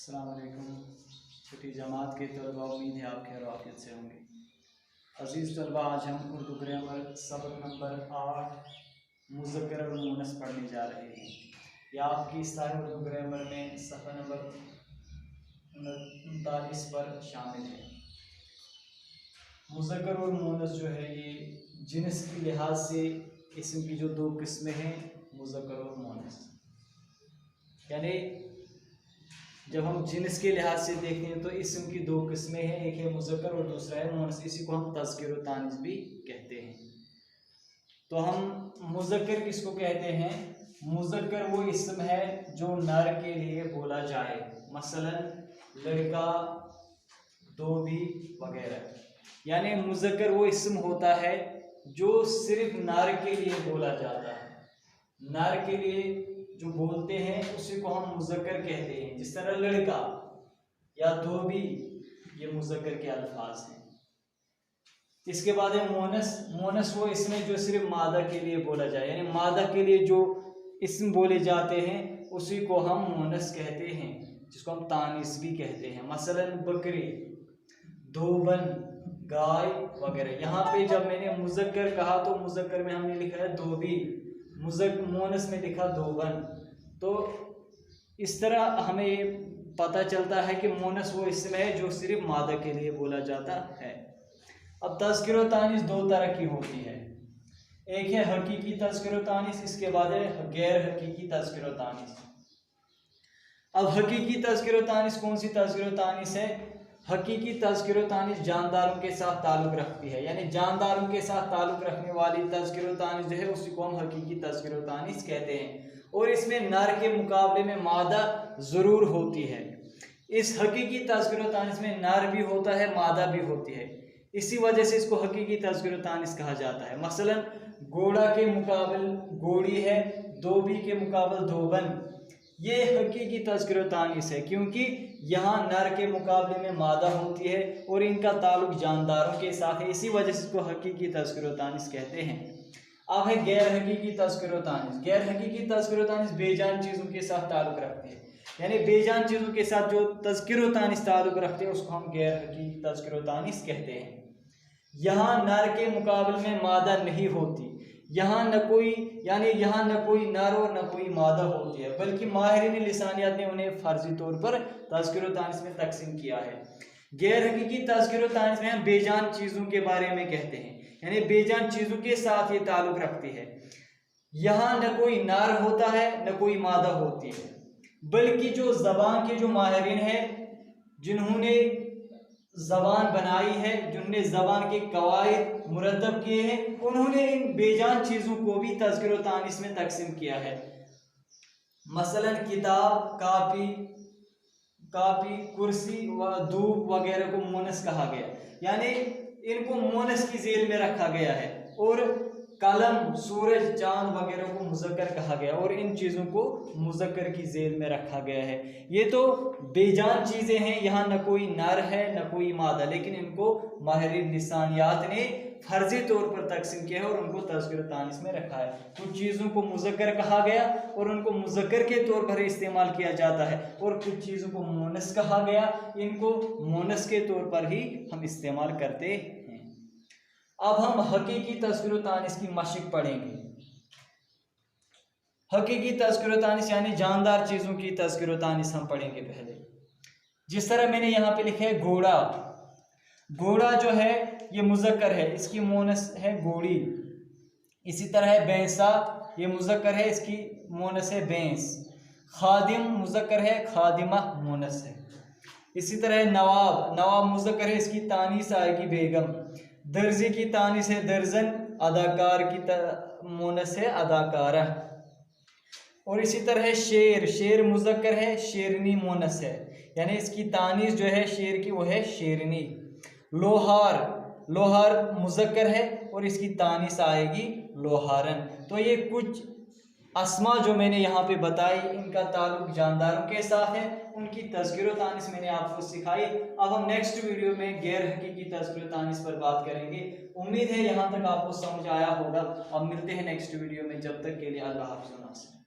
अस्सलाम वालेकुम। छठी जमात के तलबा, उम्मीद है आप खैर आफियत से होंगे। अज़ीज़ तलबा, आज हम उर्दू ग्रामर सबक नंबर 8 मुज़क्कर और मुअन्नस पढ़ने जा रहे हैं। यह आपकी इस्लाही उर्दू ग्रामर में सफ़ा नंबर 39 पर शामिल है। मुज़क्कर और मुअन्नस जो है ये जिन्स के लिहाज से इसम की जो दो किस्में हैं, मुज़क्कर और मुअन्नस। यानी जब हम जिन्स के लिहाज से देखते हैं तो इसम की दो किस्में हैं, एक है मुज़क्कर और दूसरा है मुअन्नस। इसी को हम तज़किर व तानीस भी कहते हैं। तो हम मुज़क्कर किसको कहते हैं? मुज़क्कर वो इसम है जो नर के लिए बोला जाए, मसलन लड़का, धोबी वगैरह। यानी मुज़क्कर वो इसम होता है जो सिर्फ नर के लिए बोला जाता है। नर के लिए जो बोलते हैं उसी को हम मुज़क्कर कहते हैं। जिस तरह लड़का या धोबी, ये मुज़क्कर के अल्फाज हैं। इसके बाद है मुअन्नस। मुअन्नस वो इसमें जो सिर्फ मादा के लिए बोला जाए, यानी मादा के लिए जो इसम बोले जाते हैं उसी को हम मुअन्नस कहते हैं, जिसको हम तानीस भी कहते हैं। मसलन बकरी, धोबन, गाय वगैरह। यहाँ पे जब मैंने मुज़क्कर कहा तो मुज़क्कर में हमने लिखा है धोबी, मुअन्नस में लिखा धोबन। तो इस तरह हमें पता चलता है कि मुअन्नस वो इसम है जो सिर्फ मादा के लिए बोला जाता है। अब तज़किर व तानीस दो तरह की होती है, एक है हकीकी तज़किर व तानीस, इसके बाद है गैर हकीकी तज़किर व तानीस। अब हकीकी तज़किर व तानीस कौन सी तज़किर व तानीस है? हकीकी तज़किर व तानीस जानदारों के साथ ताल्लुक़ रखती है, यानी जानदारों के साथ ताल्लुक़ रखने वाली तज़किर व तानीस जो है उसी को हम हकीकी तज़किर व तानीस कहते हैं। और इसमें नर के मुकाबले में मादा ज़रूर होती है। इस हकीकी तज़किर व तानीस में नर भी होता है, मादा भी होती है। इसी वजह से इसको हकीकी तज़किर व तानीस कहा जाता है। मसलन घोड़ा के मुकाबले घोड़ी है, धोबी के मुकाबले धोबन। ये हकीकी तज़किर व तानीस है, क्योंकि यहाँ नर के मुकाबले में मादा होती है और इनका ताल्लुक जानदारों के साथ है। इसी वजह से इसको हकीकी तज़किर व तानीस कहते हैं। अब है गैर हकीकी तज़किर व तानीस। गैर हकीकी तज़किर व तानीस बेजान चीज़ों के साथ ताल्लुक़ रखती है, यानी बेजान चीज़ों के साथ जो तज़किर व तानीस ताल्लुक़ रखते हैं उसको हम गैर हकीकी तज़किर व तानीस कहते हैं। यहाँ नर के मुकाबले में मादा नहीं होती, यहाँ न कोई नर और न कोई मादा होती है, बल्कि माहिरीन लिसानियत ने उन्हें फ़र्जी तौर पर तज़किर व तानीस में तकसीम किया है। गैर हकीकी तज़किर व तानीस में हम बेजान चीज़ों के बारे में कहते हैं, यानी बेजान चीज़ों के साथ ये ताल्लुक़ रखती है। यहाँ न कोई नर होता है न कोई मादा होती है, बल्कि जो ज़बान के जो माहिरीन हैं, जिन्होंने ज़बान बनाई है, जिन्होंने ज़बान के कवायद मुरतब किए हैं, उन्होंने इन बेजान चीज़ों को भी तज़किर व तानीस में तकसीम किया है। मसलन किताब, कापी, कुर्सी व धूप वगैरह को मुअन्नस कहा गया, यानी इनको मुअन्नस की झेल में रखा गया है। और कलम, सूरज, चांद वगैरह को मुज़क्कर कहा गया और इन चीज़ों को मुज़क्कर की झेल में रखा गया है। ये तो बेजान चीज़ें हैं, यहाँ न कोई नर है न कोई मादा, लेकिन इनको माहिरीन लिसानियात ने फर्जी तौर पर तकसीम किया है और उनको तज़किर व तानीस में रखा है। कुछ चीज़ों को मुज़क्कर कहा गया और उनको मुज़क्कर के तौर पर इस्तेमाल किया जाता है, और कुछ चीज़ों को मुअन्नस कहा गया, इनको मुअन्नस के तौर पर ही हम इस्तेमाल करते हैं। अब हम हकीकी तज़किर व तानीस की मशक पढ़ेंगे। हकीकी तज़किर व तानीस यानी जानदार चीज़ों की तज़किर व तानीस हम पढ़ेंगे पहले। जिस तरह मैंने यहाँ पे लिखा है घोड़ा, घोड़ा जो है ये मुज़क्कर है, इसकी मुअन्नस है घोड़ी। इसी तरह है भैंसा, ये मुज़क्कर है, इसकी मुअन्नस है भैंस। खादिम मुज़क्कर है, खादिमा मुअन्नस है। इसी तरह नवाब, नवाब मुज़क्कर है, इसकी तानीस आएगी बेगम। दर्जी की तानीस है दर्जन, अदाकार की मुअन्नस है अदाकारा। और इसी तरह शेर, शेर मुज़क्कर है, शेरनी मुअन्नस है, यानी इसकी तानीस जो है शेर की वो है शेरनी। लोहार, लोहार मुज़क्कर है और इसकी तानीस आएगी लोहारन। तो ये कुछ अस्मा जो मैंने यहाँ पे बताई, इनका ताल्लुक जानदारों के साथ है, उनकी तज़किर व तानीस मैंने आपको सिखाई। अब हम नेक्स्ट वीडियो में गैर हकीकी तज़किर व तानीस पर बात करेंगे। उम्मीद है यहाँ तक आपको समझ आया होगा। अब मिलते हैं नेक्स्ट वीडियो में, जब तक के लिए अल्लाह हाफ़िज़।